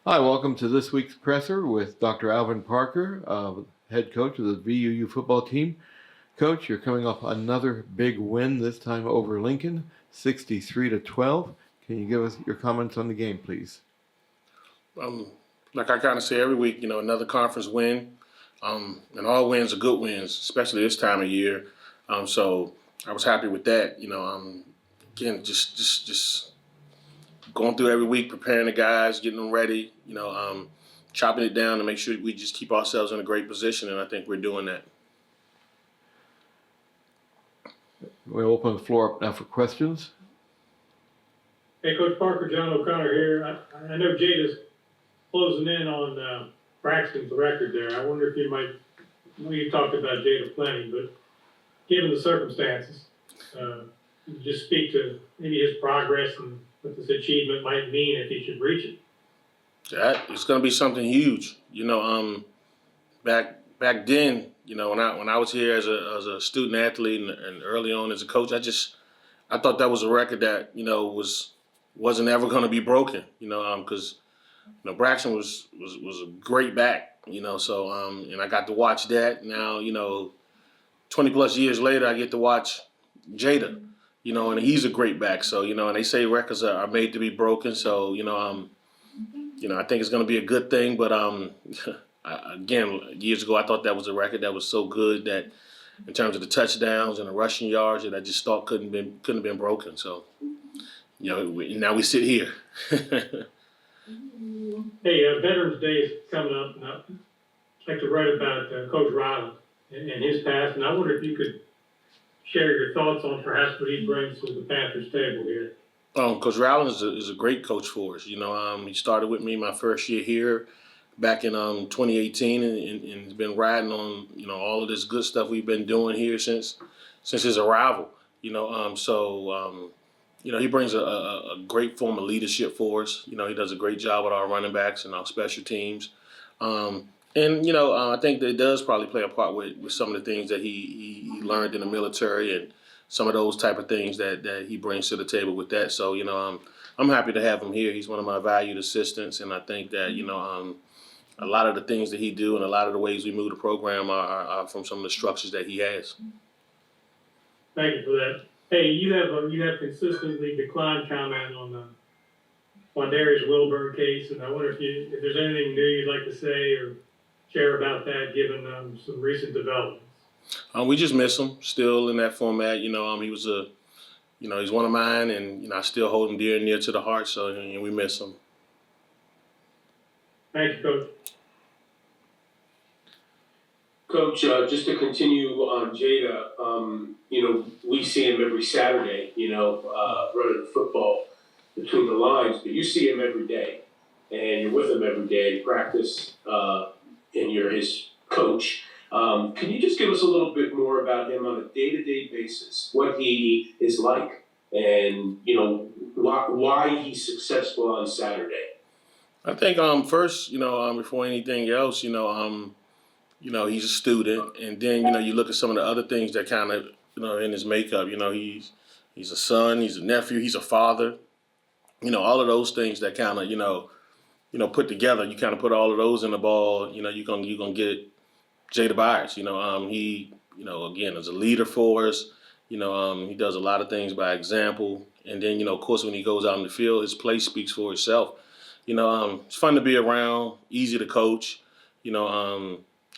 Hi, welcome to this week's presser with Dr. Alvin Parker, head coach of the VUU football team. Coach, you're coming off another big win, this time over Lincoln, 63-12. Can you give us your comments on the game, please? Um, like I kind of say every week, another conference win, and all wins are good wins, especially this time of year. So I was happy with that. Again, just going through every week, preparing the guys, getting them ready. Chopping it down to make sure we just keep ourselves in a great position, and I think we're doing that. We'll open the floor up now for questions. Hey, Coach Parker, John O'Connor here. I know Jada's closing in on Braxton's record there. I wonder if you might, I know you talked about Jada plenty, but given the circumstances, just speak to maybe his progress and what this achievement might mean if he should reach it. That it's going to be something huge. Back then, when I was here as a student athlete and early on as a coach, I thought that was a record that wasn't ever going to be broken. Because Braxton was a great back. So and I got to watch that. Now 20 plus years later, I get to watch Jada. And he's a great back. So and they say records are made to be broken. So I think it's going to be a good thing. But again, years ago, I thought that was a record that was so good that in terms of the touchdowns and the rushing yards, that I just thought couldn't have been broken. So now we sit here. Hey, Veterans Day is coming up, and I'd like to write about Coach Riley and his past, and I wonder if you could share your thoughts on perhaps what he brings to the Panthers table here. Coach Rowland is a great coach for us. He started with me my first year here back in 2018, and has been riding on all of this good stuff we've been doing here since his arrival. He brings a great form of leadership for us. He does a great job with our running backs and our special teams. I think that it does probably play a part with some of the things that he learned in the military and some of those type of things that he brings to the table with that. So I'm happy to have him here. He's one of my valued assistants, and I think that a lot of the things that he do and a lot of the ways we move the program are from some of the structures that he has. Thank you for that. Hey, you have consistently declined comment on the Darius Wilburn case, and I wonder if there's anything new you'd like to say or share about that, given some recent developments. We just miss him still in that format. He was he's one of mine, and I still hold him dear and near to the heart. So we miss him. Thank you, Coach. Coach, just to continue on Jada, we see him every Saturday, running the football between the lines, but you see him every day, and you're with him every day in practice, and you're his coach. Can you just give us a little bit more about him on a day-to-day basis, what he is like, and, why he's successful on Saturday? I think first, before anything else, he's a student, and then you look at some of the other things that kind of in his makeup. He's a son, he's a nephew, he's a father. All of those things that kind of put together. You kind of put all of those in the ball. You're gonna get Jada Byers. He again is a leader for us. He does a lot of things by example, and then of course when he goes out in the field, his play speaks for itself. It's fun to be around, easy to coach. Like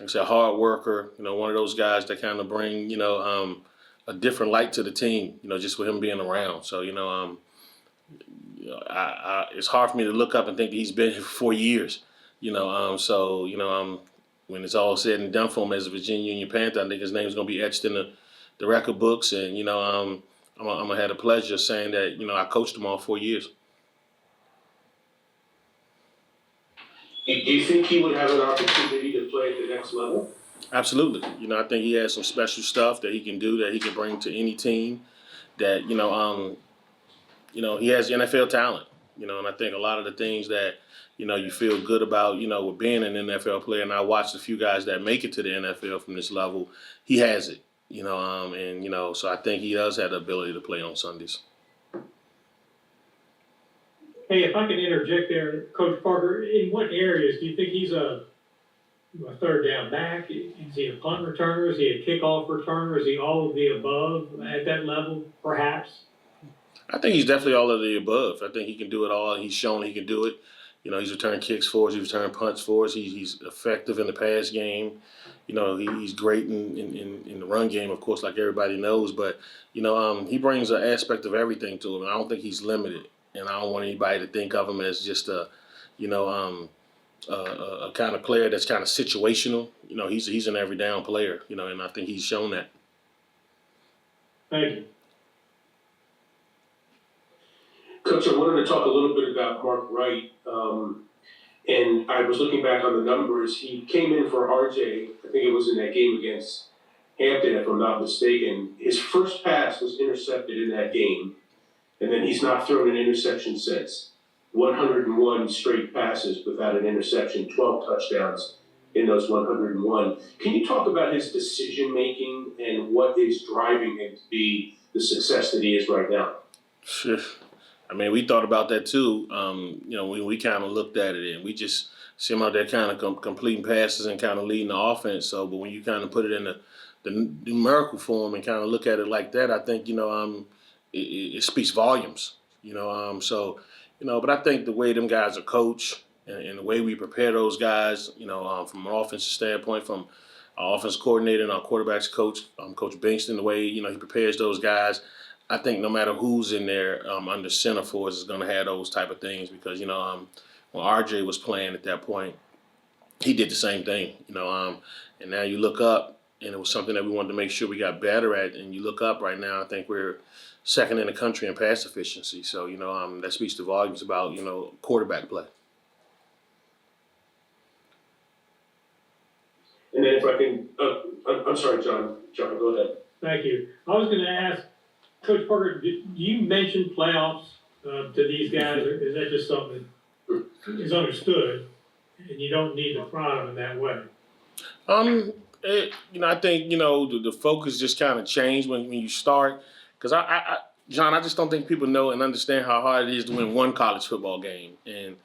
I said, hard worker. One of those guys that kind of bring a different light to the team. Just with him being around. So it's hard for me to look up and think that he's been here for 4 years. When it's all said and done for him as a Virginia Union Panther, I think his name is going to be etched in the record books. And I'm gonna have the pleasure of saying that I coached him all 4 years. Do you think he would have an opportunity to play at the next level? Absolutely. I think he has some special stuff that he can do that he can bring to any team. That he has NFL talent. And I think a lot of the things that you feel good about with being an NFL player. And I watched a few guys that make it to the NFL from this level. He has it. So I think he does have the ability to play on Sundays. Hey, if I can interject there, Coach Parker, in what areas do you think he's a third down back? Is he a punt returner? Is he a kickoff returner? Is he all of the above at that level, perhaps? I think he's definitely all of the above. I think he can do it all. He's shown he can do it. You know, he's returned kicks for us. He's returned punts for us. He's effective in the pass game. You know, he's great in the run game, of course, like everybody knows. But, you know, he brings an aspect of everything to him. And I don't think he's limited. And I don't want anybody to think of him as just a, you know, a kind of player that's kind of situational. You know, he's an every down player, you know, and I think he's shown that. Thank you. Coach, I wanted to talk a little bit about Mark Wright. And I was looking back on the numbers. He came in for RJ, I think it was in that game against Hampton, if I'm not mistaken. His first pass was intercepted in that game, and then he's not thrown an interception since. 101 straight passes without an interception, 12 touchdowns in those 101. Can you talk about his decision making and what is driving him to be the success that he is right now? Sure. I mean, we thought about that too. You know, we kind of looked at it and we just see him out there kind of completing passes and kind of leading the offense. So, but when you kind of put it in the numerical form and kind of look at it like that, I think, you know, it speaks volumes, you know. So, you know, but I think the way them guys are coached and the way we prepare those guys, you know, from an offensive standpoint, from our offense coordinator and our quarterbacks coach, Coach Bingston, the way, you know, he prepares those guys, I think no matter who's in there under center for us is going to have those type of things because, you know, when RJ was playing at that point, he did the same thing, you know, and now you look up and it was something that we wanted to make sure we got better at. And you look up right now, I think we're second in the country in pass efficiency. So, you know, that speaks to volumes about, you know, quarterback play. And then if I can, I'm sorry, John, go ahead. Thank you. I was going to ask, Coach Parker, you mentioned playoffs to these guys, or is that just something that is understood and you don't need to prod them in that way? You know, I think, you know, the focus just kind of changed when you start. Because, John, I just don't think people know and understand how hard it is to win one college football game. And,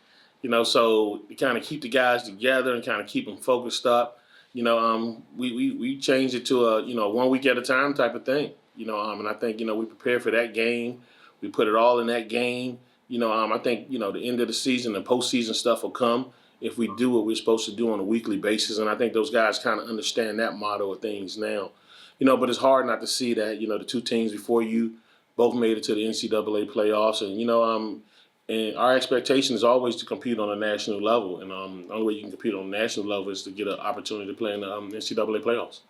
you know, so to kind of keep the guys together and kind of keep them focused up, you know, we changed it to a, you know, 1 week at a time type of thing. You know, and I think, you know, we prepared for that game. We put it all in that game. You know, I think, you know, the end of the season, the postseason stuff will come if we do what we're supposed to do on a weekly basis. And I think those guys kind of understand that model of things now. You know, but it's hard not to see that, you know, the two teams before you both made it to the NCAA playoffs. And, you know, and our expectation is always to compete on a national level. And the only way you can compete on a national level is to get an opportunity to play in the NCAA playoffs.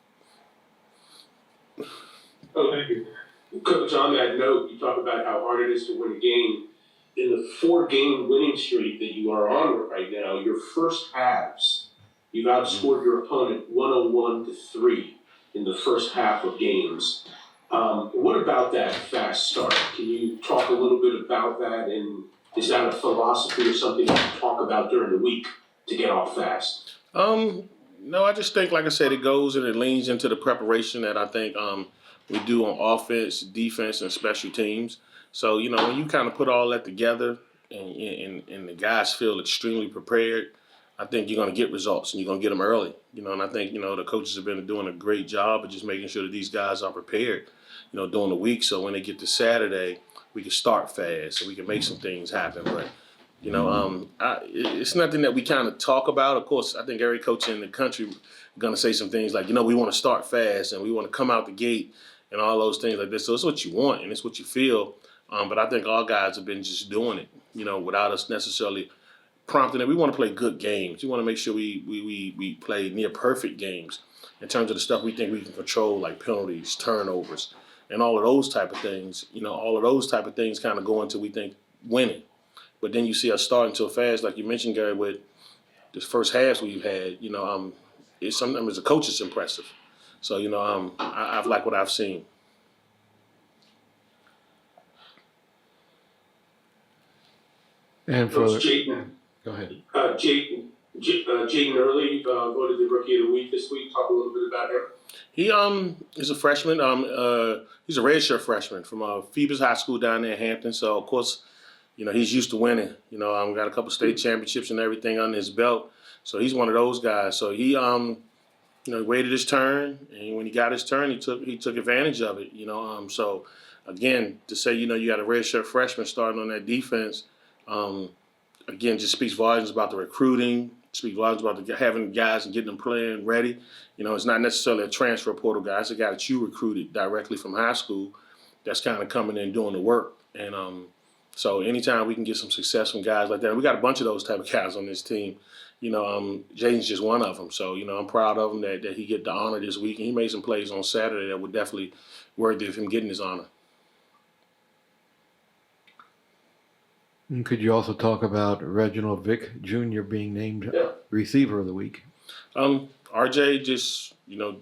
Oh, thank you. Coach, on that note, you talk about how hard it is to win a game. In the 4-game winning streak that you are on right now, your first halves, you've outscored your opponent 101-3 in the first half of games. What about that fast start? Can you talk a little bit about that? And is that a philosophy or something you talk about during the week to get off fast? No, I just think, like I said, it goes and it leans into the preparation that I think we do on offense, defense, and special teams. So, you know, when you kind of put all that together and the guys feel extremely prepared, I think you're going to get results and you're going to get them early. You know, and I think, you know, the coaches have been doing a great job of just making sure that these guys are prepared, you know, during the week. So when they get to Saturday, we can start fast and we can make some things happen. But, you know, it's nothing that we kind of talk about. Of course, I think every coach in the country is going to say some things like, you know, we want to start fast and we want to come out the gate and all those things like this. So it's what you want and it's what you feel. But I think all guys have been just doing it, you know, without us necessarily prompting it. We want to play good games. We want to make sure we play near perfect games in terms of the stuff we think we can control, like penalties, turnovers, and all of those type of things. You know, all of those type of things kind of go into, we think, winning. But then you see us starting so fast, like you mentioned, Gary, with the first halves we've had, you know, sometimes as a coach, it's impressive. So, you know, I've liked what I've seen. And for Jayden, go ahead. Jayden Early voted the Rookie of the Week this week. Talk a little bit about him. He is a freshman. He's a redshirt freshman from Phoebus High School down there in Hampton. So, of course, you know, he's used to winning. You know, got a couple state championships and everything under his belt. So he's one of those guys. So he, you know, he waited his turn, and when he got his turn, he took advantage of it. You know, so again, to say, you know, you got a redshirt freshman starting on that defense, again, just speaks volumes about the recruiting, speaks volumes about having guys and getting them playing ready. You know, it's not necessarily a transfer portal guy. It's a guy that you recruited directly from high school that's kind of coming in doing the work. And so anytime we can get some success from guys like that, and we got a bunch of those type of guys on this team. You know, Jaden's just one of them. So, you know, I'm proud of him that he get the honor this week. And he made some plays on Saturday that were definitely worthy of him getting his honor. And could you also talk about Reginald Vick Jr. being named receiver of the week? RJ just, you know,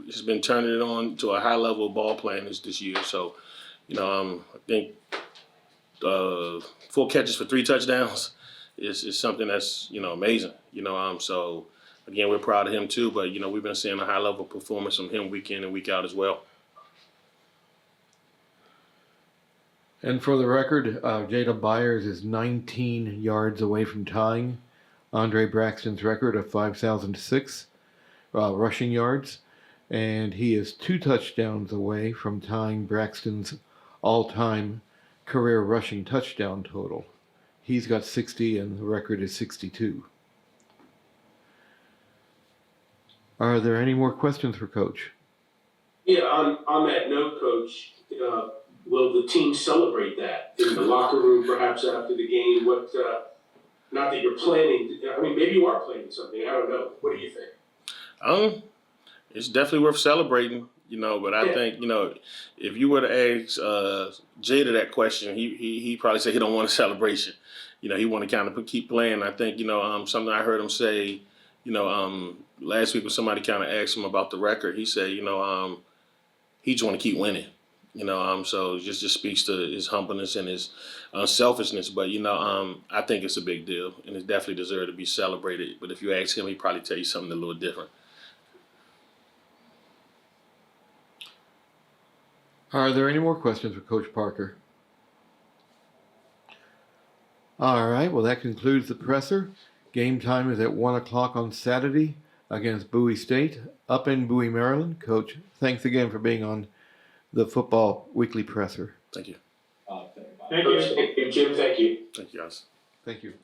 has been turning it on to a high level of ball playing this year. So, you know, I think 4 catches for 3 touchdowns is something that's, you know, amazing. You know, so again, we're proud of him too. But you know, we've been seeing a high level performance from him week in and week out as well. And for the record, Jada Byers is 19 yards away from tying Andre Braxton's record of 5,006 rushing yards, and he is 2 touchdowns away from tying Braxton's all-time career rushing touchdown total. He's got 60, and the record is 62. Are there any more questions for Coach? Yeah, on that note, Coach, will the team celebrate that in the locker room, perhaps after the game? What? Not that you're planning. I mean, maybe you are planning something. I don't know. What do you think? It's definitely worth celebrating. You know, but I think, you know, if you were to ask Jada that question, he probably say he don't want a celebration. You know, he want to kind of keep playing. I think, you know, something I heard him say, you know, last week when somebody kind of asked him about the record, he said, you know, he just want to keep winning. You know, so it just speaks to his humbleness and his selfishness. But, you know, I think it's a big deal, and it definitely deserves to be celebrated. But if you ask him, he'd probably tell you something a little different. Are there any more questions for Coach Parker? All right, well, that concludes the presser. Game time is at 1 o'clock on Saturday against Bowie State up in Bowie, Maryland. Coach, thanks again for being on the Football Weekly Presser. Thank you. Thank you. Jim, thank you. Thank you, guys. Thank you.